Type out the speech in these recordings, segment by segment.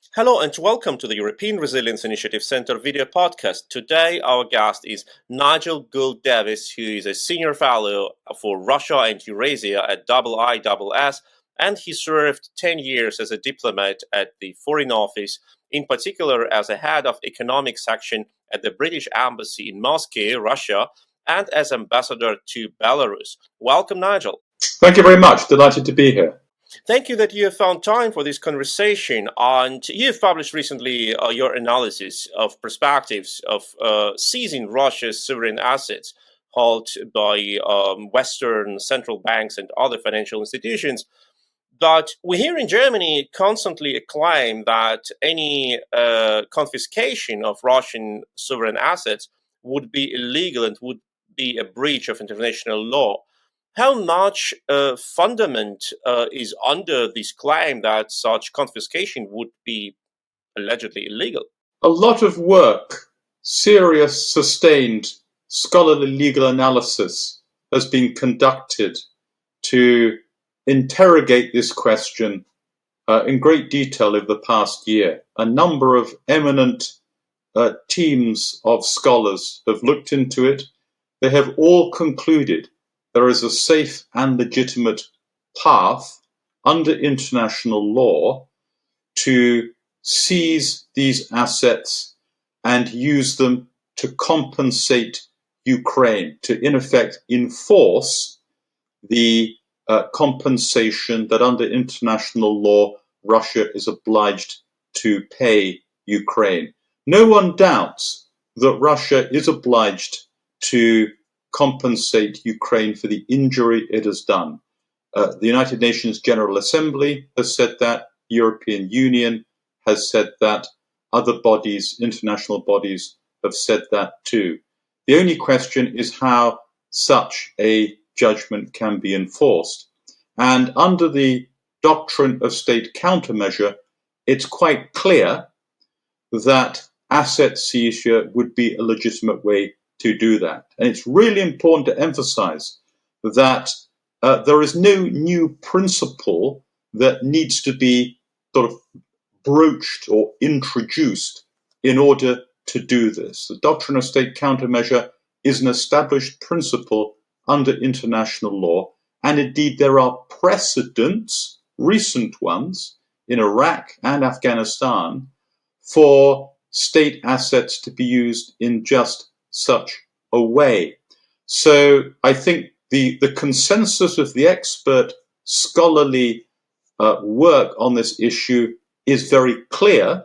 Hello and welcome to the European Resilience Initiative Center video podcast. Today our guest is Nigel Gould-Davies, who is a senior fellow for Russia and Eurasia at IISS, and he served 10 years as a diplomat at the Foreign Office, in particular as a head of economic section at the British Embassy in Moscow, Russia, and as ambassador to Belarus. Welcome, Nigel. Thank you very much. Delighted to be here. Thank you that you have found time for this conversation. And you've published recently your analysis of perspectives of seizing Russia's sovereign assets held by Western central banks and other financial institutions. But we here in Germany constantly claim that any confiscation of Russian sovereign assets would be illegal and would be a breach of international law. How much fundament is under this claim that such confiscation would be allegedly illegal? A lot of work, serious, sustained, scholarly legal analysis has been conducted to interrogate this question in great detail over the past year. A number of eminent teams of scholars have looked into it. They have all concluded there is a safe and legitimate path under international law to seize these assets and use them to compensate Ukraine, to in effect enforce the compensation that under international law Russia is obliged to pay Ukraine. No one doubts that Russia is obliged to compensate Ukraine for the injury it has done. The United Nations General Assembly has said that, European Union has said that, other bodies, international bodies have said that too. The only question is how such a judgment can be enforced. And under the doctrine of state countermeasure, it's quite clear that asset seizure would be a legitimate way to do that. And it's really important to emphasize that there is no new principle that needs to be sort of broached or introduced in order to do this. The doctrine of state countermeasure is an established principle under international law, and indeed there are precedents, recent ones, in Iraq and Afghanistan for state assets to be used in just such a way. So I think the consensus of the expert scholarly work on this issue is very clear.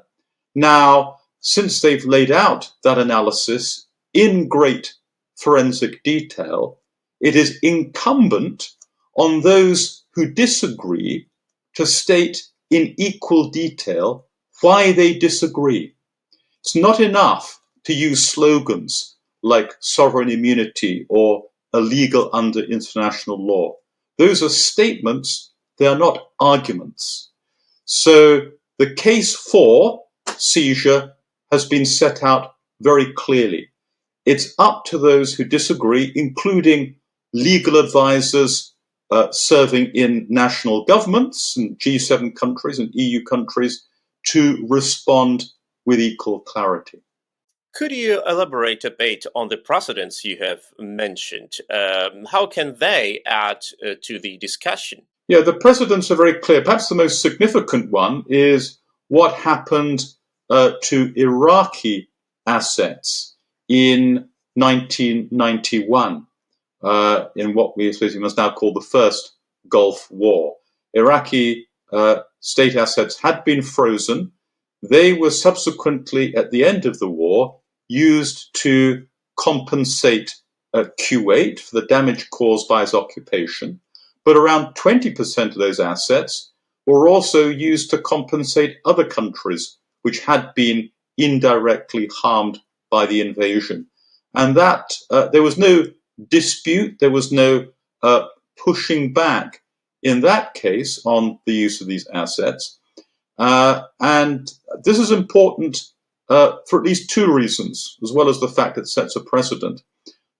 Now, since they've laid out that analysis in great forensic detail, it is incumbent on those who disagree to state in equal detail why they disagree. It's not enough to use slogans like sovereign immunity or illegal under international law. Those are statements, they are not arguments. So the case for seizure has been set out very clearly. It's up to those who disagree, including legal advisors serving in national governments and G7 countries and EU countries, to respond with equal clarity. Could you elaborate a bit on the precedents you have mentioned? How can they add to the discussion? Yeah, the precedents are very clear. Perhaps the most significant one is what happened to Iraqi assets in 1991, in what we must now call the First Gulf War. Iraqi state assets had been frozen. They were subsequently, at the end of the war, used to compensate Kuwait for the damage caused by its occupation. But around 20% of those assets were also used to compensate other countries which had been indirectly harmed by the invasion. And that there was no dispute, there was no pushing back in that case on the use of these assets. And this is important for at least two reasons, as well as the fact it sets a precedent.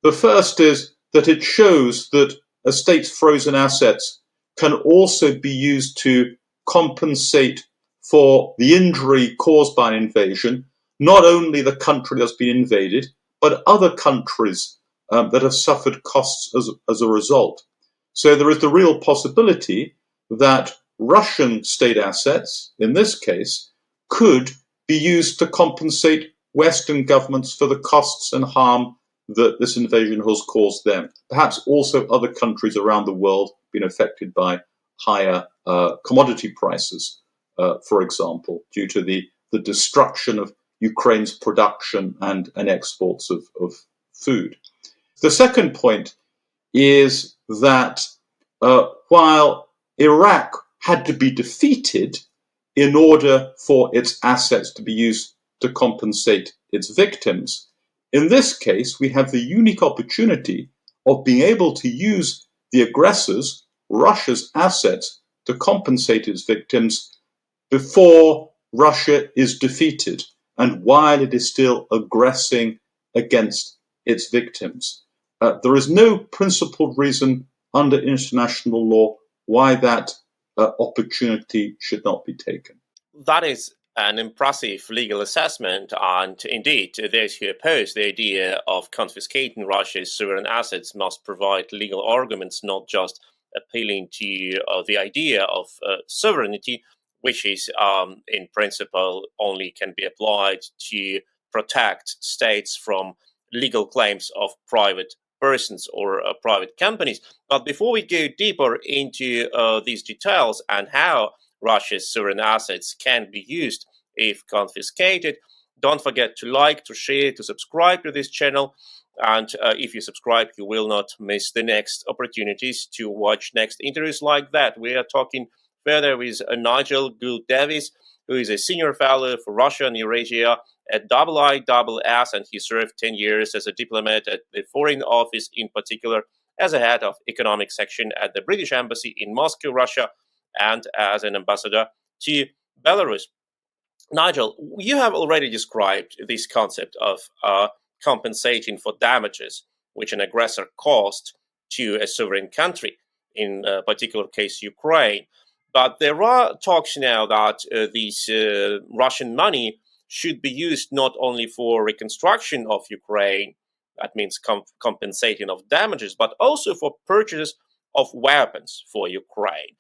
The first is that it shows that a state's frozen assets can also be used to compensate for the injury caused by an invasion, not only the country that's been invaded, but other countries that have suffered costs as a result. So there is the real possibility that Russian state assets, in this case, could be used to compensate Western governments for the costs and harm that this invasion has caused them. Perhaps also other countries around the world have been affected by higher commodity prices, for example, due to the destruction of Ukraine's production and exports of food. The second point is that while Iraq had to be defeated in order for its assets to be used to compensate its victims, in this case, we have the unique opportunity of being able to use the aggressors, Russia's assets, to compensate its victims before Russia is defeated and while it is still aggressing against its victims. There is no principled reason under international law why that opportunity should not be taken. That is an impressive legal assessment, and indeed, those who oppose the idea of confiscating Russia's sovereign assets must provide legal arguments, not just appealing to the idea of sovereignty, which is, in principle, only can be applied to protect states from legal claims of private persons or private companies. But before we go deeper into these details and how Russia's sovereign assets can be used if confiscated, don't forget to like, to share, to subscribe to this channel. And if you subscribe, you will not miss the next opportunities to watch next interviews like that. We are talking further with Nigel Gould-Davies, who is a senior fellow for Russia and Eurasia at IISS, and he served 10 years as a diplomat at the Foreign Office, in particular as a head of economic section at the British Embassy in Moscow, Russia, and as an ambassador to Belarus. Nigel, you have already described this concept of compensating for damages which an aggressor caused to a sovereign country, in a particular case Ukraine. But there are talks now that this Russian money should be used not only for reconstruction of Ukraine, that means compensating of damages, but also for purchase of weapons for Ukraine.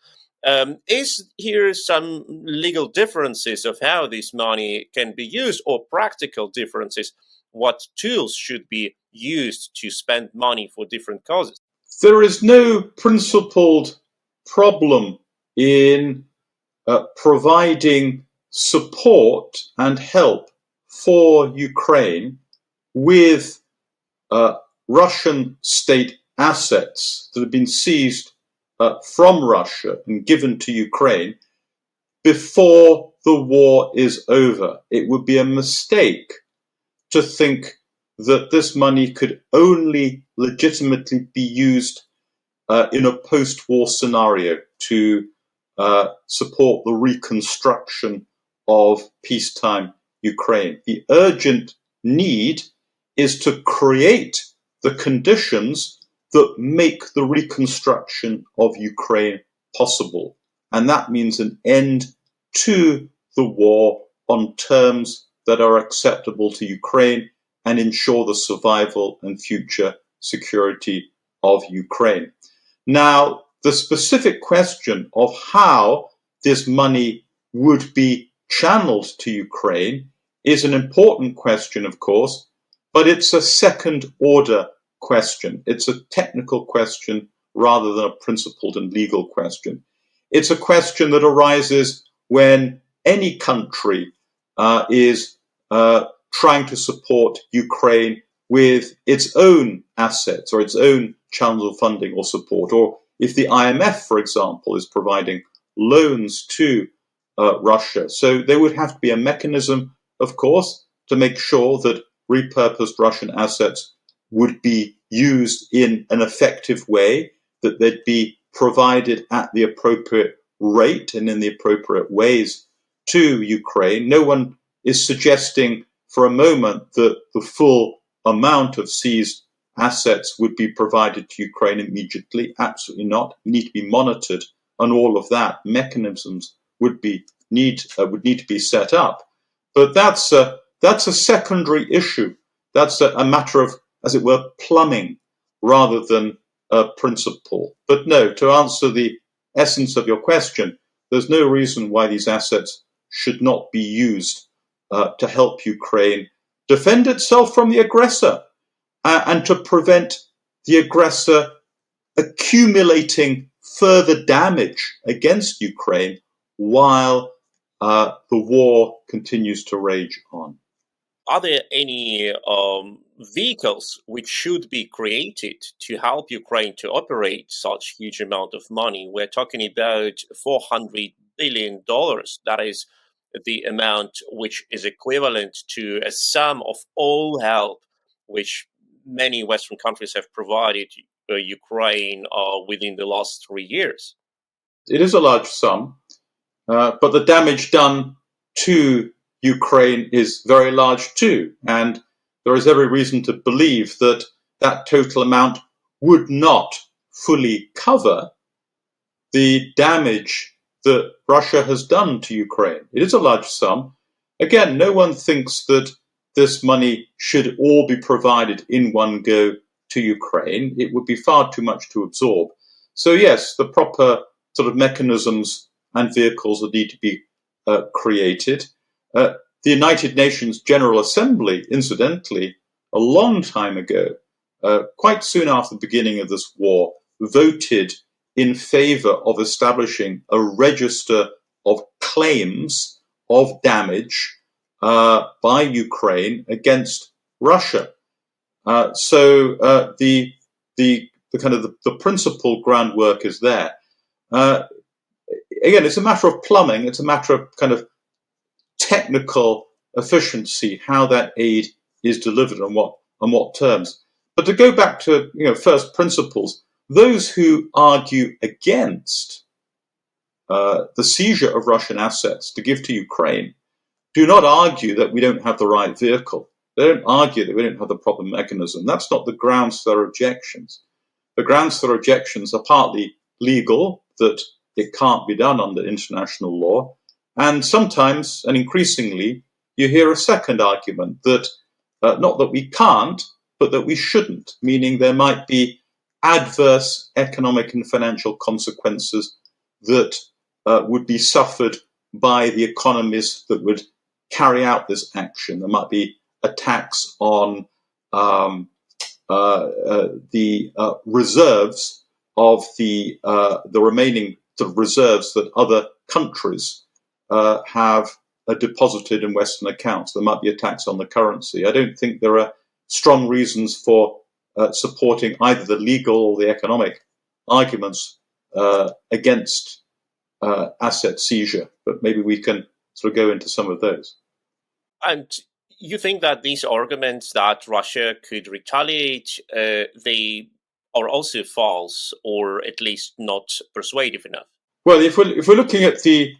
Is here some legal differences of how this money can be used, or practical differences? What tools should be used to spend money for different causes? There is no principled problem in providing support and help for Ukraine with Russian state assets that have been seized from Russia and given to Ukraine before the war is over. It would be a mistake to think that this money could only legitimately be used in a post-war scenario to support the reconstruction of peacetime Ukraine. The urgent need is to create the conditions that make the reconstruction of Ukraine possible. And that means an end to the war on terms that are acceptable to Ukraine and ensure the survival and future security of Ukraine. Now, the specific question of how this money would be channeled to Ukraine is an important question, of course, but it's a second order question. It's a technical question rather than a principled and legal question. It's a question that arises when any country is trying to support Ukraine with its own assets or its own channels of funding or support, or if the IMF, for example, is providing loans to Russia. So there would have to be a mechanism, of course, to make sure that repurposed Russian assets would be used in an effective way, that they'd be provided at the appropriate rate and in the appropriate ways to Ukraine. No one is suggesting for a moment that the full amount of seized assets would be provided to Ukraine immediately. Absolutely not. Need to be monitored, and all of that mechanisms would be would need to be set up. But that's a secondary issue. That's a matter of, as it were, plumbing rather than principle. But no, to answer the essence of your question, there's no reason why these assets should not be used to help Ukraine defend itself from the aggressor and to prevent the aggressor accumulating further damage against Ukraine while the war continues to rage on. Are there any vehicles which should be created to help Ukraine to operate such huge amount of money? We're talking about $400 billion. That is the amount which is equivalent to a sum of all help which many Western countries have provided Ukraine within the last 3 years. It is a large sum, but the damage done to Ukraine is very large too, and there is every reason to believe that that total amount would not fully cover the damage that Russia has done to Ukraine. It is a large sum. Again, no one thinks that this money should all be provided in one go to Ukraine. It would be far too much to absorb. So yes, the proper sort of mechanisms and vehicles that need to be created. The United Nations General Assembly, incidentally, a long time ago, quite soon after the beginning of this war, voted in favor of establishing a register of claims of damage by Ukraine against Russia. So the kind of the principal groundwork is there. Again, it's a matter of plumbing. It's a matter of kind of technical efficiency, how that aid is delivered on what terms. But to go back to first principles, those who argue against the seizure of Russian assets to give to Ukraine do not argue that we don't have the right vehicle. They don't argue that we don't have the proper mechanism. That's not the grounds for their objections. The grounds for their objections are partly legal, that it can't be done under international law, and sometimes, and increasingly, you hear a second argument that not that we can't, but that we shouldn't, meaning there might be adverse economic and financial consequences that would be suffered by the economies that would carry out this action. There might be a tax on the reserves of the remaining sort of reserves that other countries have deposited in Western accounts. There might be a tax on the currency. I don't think there are strong reasons for supporting either the legal or the economic arguments against asset seizure, but maybe we can sort of go into some of those. And you think that these arguments that Russia could retaliate, they are also false, or at least not persuasive enough? Well, if we're looking at the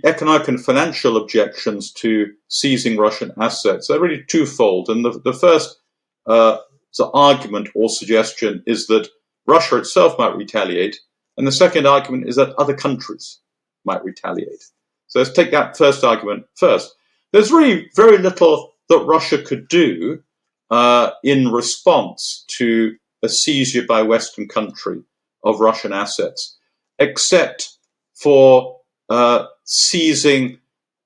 economic and financial objections to seizing Russian assets, they're really twofold. And the first argument or suggestion is that Russia itself might retaliate, and the second argument is that other countries might retaliate. So let's take that first argument first. There's really very little that Russia could do in response to a seizure by a Western country of Russian assets, except for seizing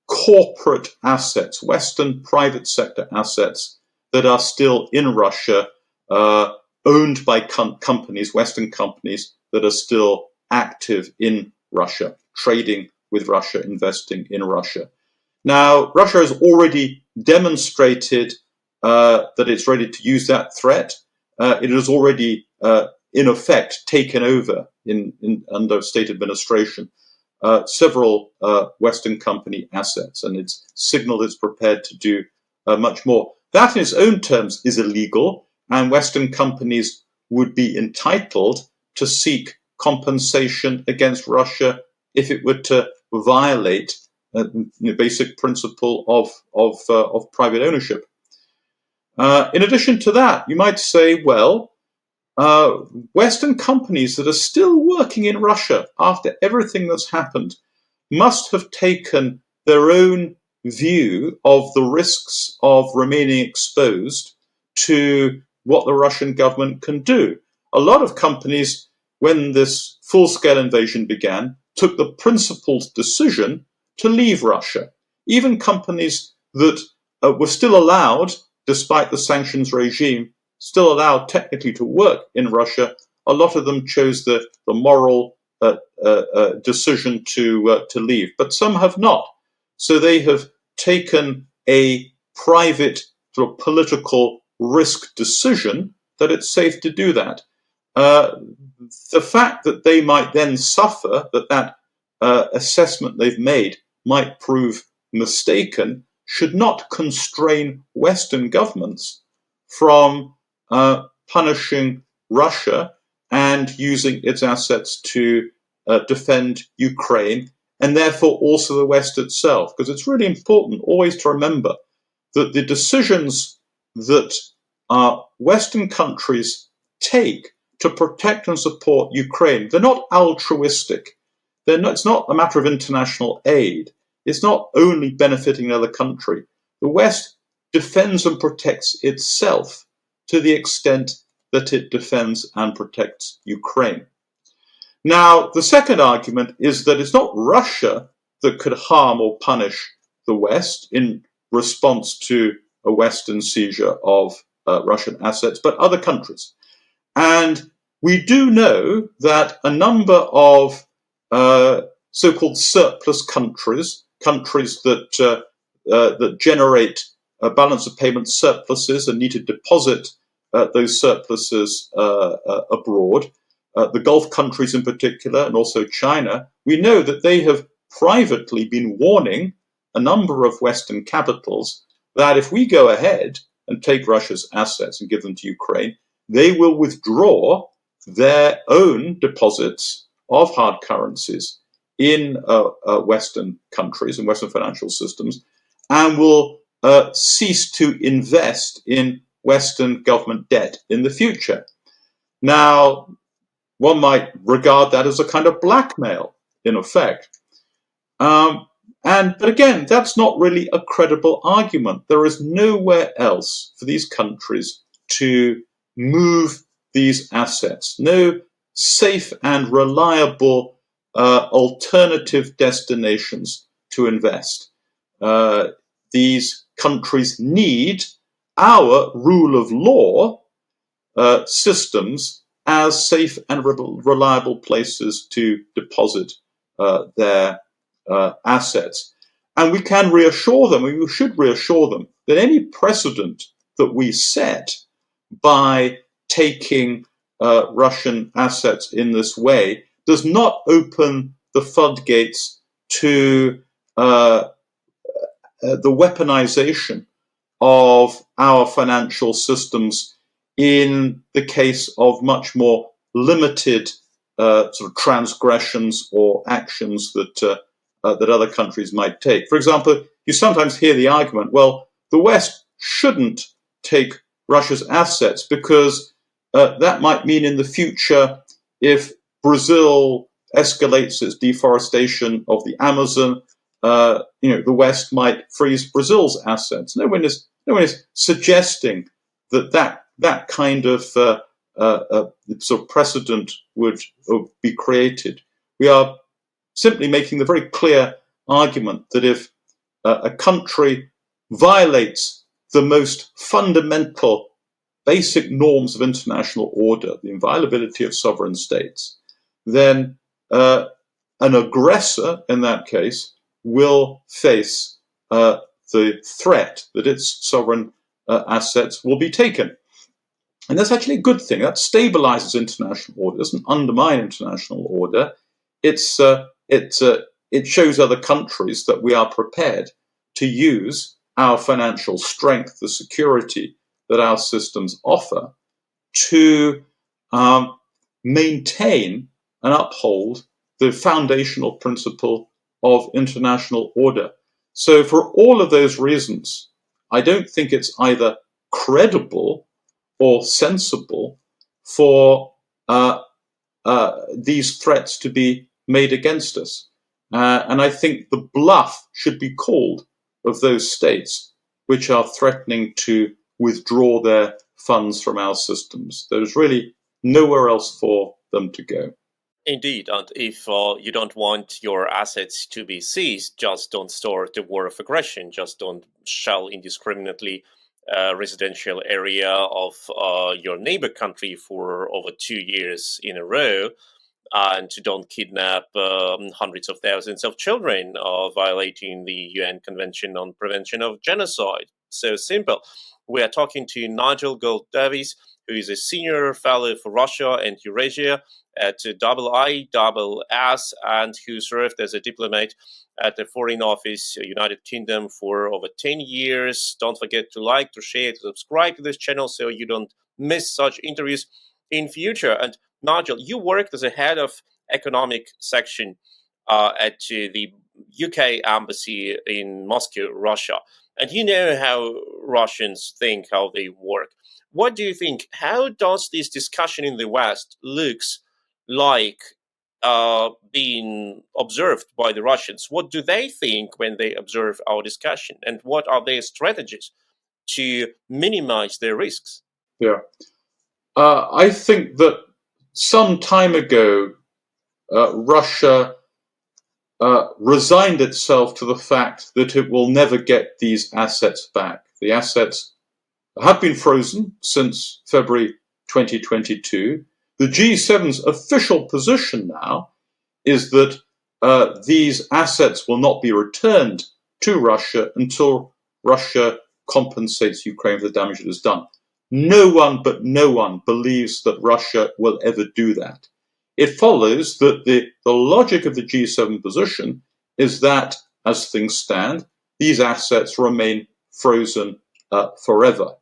corporate assets, Western private sector assets that are still in Russia, owned by companies, Western companies that are still active in Russia, trading with Russia, investing in Russia. Now, Russia has already demonstrated that it's ready to use that threat. It has already, in effect, taken over under state administration several Western company assets, and it's signaled it's prepared to do much more. That, in its own terms, is illegal, and Western companies would be entitled to seek compensation against Russia if it were to violate the basic principle of private ownership. In addition to that, you might say, well, Western companies that are still working in Russia after everything that's happened, must have taken their own view of the risks of remaining exposed to what the Russian government can do. A lot of companies, when this full-scale invasion began, took the principled decision to leave Russia. Even companies that were still allowed, despite the sanctions regime, still allowed technically to work in Russia, a lot of them chose the moral decision to leave. But some have not. So they have taken a private sort of political risk decision that it's safe to do that. The fact that they might then suffer, that assessment they've made might prove mistaken, should not constrain Western governments from punishing Russia and using its assets to defend Ukraine, and therefore also the West itself. Because it's really important always to remember that the decisions that Western countries take to protect and support Ukraine, they're not altruistic. It's not a matter of international aid. It's not only benefiting another country. The West defends and protects itself to the extent that it defends and protects Ukraine. Now, the second argument is that it's not Russia that could harm or punish the West in response to a Western seizure of Russian assets, but other countries. And we do know that a number of so-called surplus countries that generate balance of payment surpluses and need to deposit those surpluses abroad, the Gulf countries in particular, and also China, we know that they have privately been warning a number of Western capitals that if we go ahead and take Russia's assets and give them to Ukraine, they will withdraw their own deposits of hard currencies in Western countries and Western financial systems, and will cease to invest in Western government debt in the future. Now, one might regard that as a kind of blackmail, in effect. But again, that's not really a credible argument. There is nowhere else for these countries to move these assets. No safe and reliable alternative destinations to invest. These countries need our rule of law systems as safe and reliable places to deposit their assets. And we can reassure them, we should reassure them, that any precedent that we set by taking Russian assets in this way does not open the floodgates to the weaponization of our financial systems in the case of much more limited sort of transgressions or actions that other countries might take. For example, you sometimes hear the argument, well, the West shouldn't take Russia's assets because that might mean in the future, if Brazil escalates its deforestation of the Amazon, the West might freeze Brazil's assets. No one is suggesting that kind of sort of precedent would be created. We are simply making the very clear argument that if a country violates the most fundamental basic norms of international order, the inviolability of sovereign states, then an aggressor in that case will face the threat that its sovereign assets will be taken. And that's actually a good thing. That stabilizes international order. It doesn't undermine international order. It shows other countries that we are prepared to use our financial strength, the security that our systems offer, to maintain and uphold the foundational principle of international order. So for all of those reasons, I don't think it's either credible or sensible for these threats to be made against us. And I think the bluff should be called of those states which are threatening to withdraw their funds from our systems. There's really nowhere else for them to go. Indeed, and if you don't want your assets to be seized, just don't start the war of aggression. Just don't shell indiscriminately residential area of your neighbor country for over 2 years in a row, and don't kidnap hundreds of thousands of children, violating the UN Convention on Prevention of Genocide. So simple. We are talking to Nigel Gould-Davies, who is a senior fellow for Russia and Eurasia at IISS, and who served as a diplomat at the Foreign Office, United Kingdom, for over 10 years. Don't forget to like, to share, to subscribe to this channel so you don't miss such interviews in future. And Nigel, you worked as a head of economic section at the UK embassy in Moscow, Russia. And you know how Russians think, how they work. What do you think? How does this discussion in the West looks like being observed by the Russians? What do they think when they observe our discussion? And what are their strategies to minimize their risks? Yeah. I think that some time ago, Russia resigned itself to the fact that it will never get these assets back. The assets have been frozen since February 2022. The G7's official position now is that these assets will not be returned to Russia until Russia compensates Ukraine for the damage it has done. No one believes that Russia will ever do that. It follows that the logic of the G7 position is that, as things stand, these assets remain frozen forever.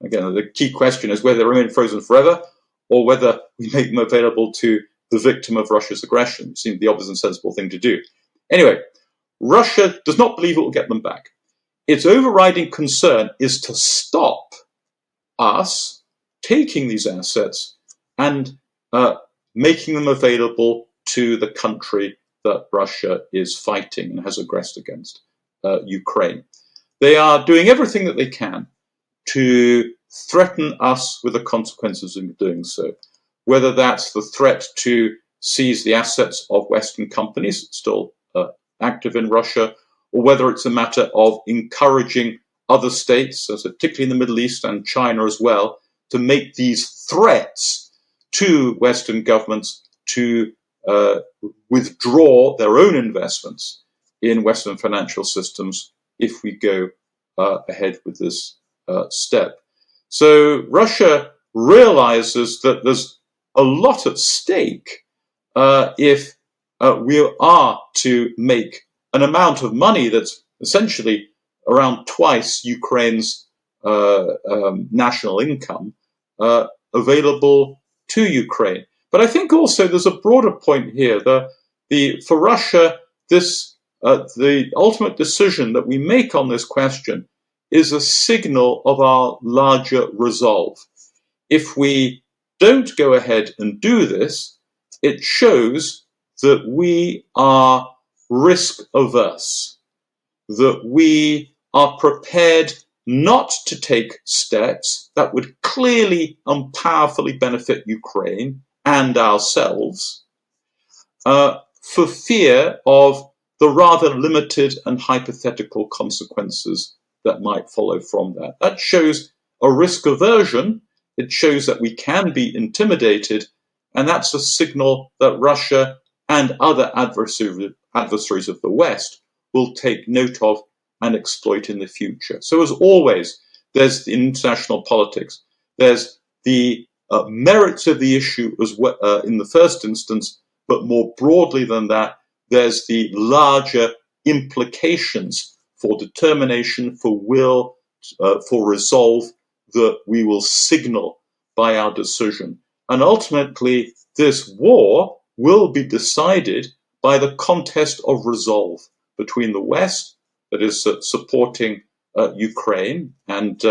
Again, the key question is whether they remain frozen forever or whether we make them available to the victim of Russia's aggression. It seems the obvious and sensible thing to do. Anyway, Russia does not believe it will get them back. Its overriding concern is to stop us taking these assets and making them available to the country that Russia is fighting and has aggressed against, Ukraine. They are doing everything that they can to threaten us with the consequences of doing so, whether that's the threat to seize the assets of Western companies still active in Russia, or whether it's a matter of encouraging other states, particularly in the Middle East and China as well, to make these threats to Western governments to withdraw their own investments in Western financial systems if we go ahead with this step. So Russia realizes that there's a lot at stake if we are to make an amount of money that's essentially around twice Ukraine's national income available to Ukraine. But I think also there's a broader point here. For Russia, the ultimate decision that we make on this question is a signal of our larger resolve. If we don't go ahead and do this, it shows that we are risk averse, that we are prepared not to take steps that would clearly and powerfully benefit Ukraine and ourselves for fear of the rather limited and hypothetical consequences that might follow from that. That shows a risk aversion. It shows that we can be intimidated, and that's a signal that Russia and other adversaries of the West will take note of and exploit in the future. So as always, there's the international politics. There's the merits of the issue as well, in the first instance, but more broadly than that, there's the larger implications for determination, for will, for resolve that we will signal by our decision. And ultimately, this war will be decided by the contest of resolve between the West, that is supporting Ukraine and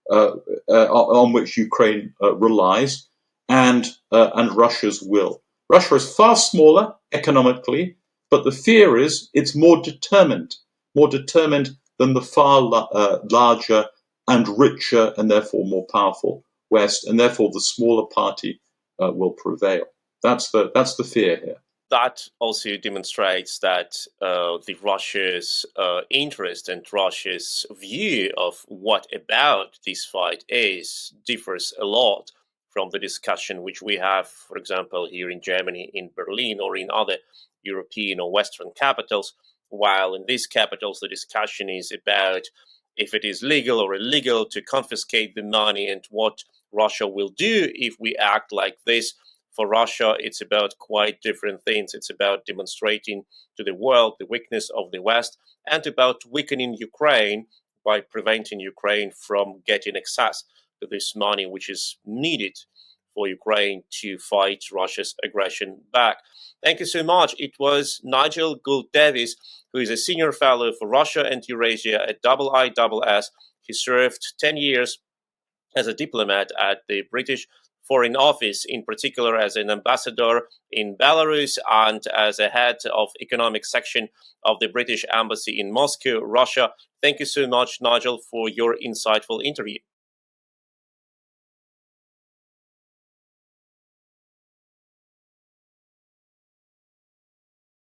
on which Ukraine relies, and Russia's will. Russia is far smaller economically But the fear is it's more determined than the far larger and richer and therefore more powerful West, and therefore the smaller party will prevail. That's the fear here. That also demonstrates that the Russia's interest and Russia's view of what about this fight is differs a lot from the discussion which we have, for example, here in Germany, in Berlin, or in other European or Western capitals, while in these capitals the discussion is about if it is legal or illegal to confiscate the money and what Russia will do if we act like this. For Russia, it's about quite different things. It's about demonstrating to the world the weakness of the West and about weakening Ukraine by preventing Ukraine from getting access to this money, which is needed for Ukraine to fight Russia's aggression back. Thank you so much. It was Nigel Gould-Davies, who is a senior fellow for Russia and Eurasia at IISS. He served 10 years as a diplomat at the British Foreign Office, in particular as an ambassador in Belarus and as a head of economic section of the British Embassy in Moscow, Russia. Thank you so much, Nigel, for your insightful interview.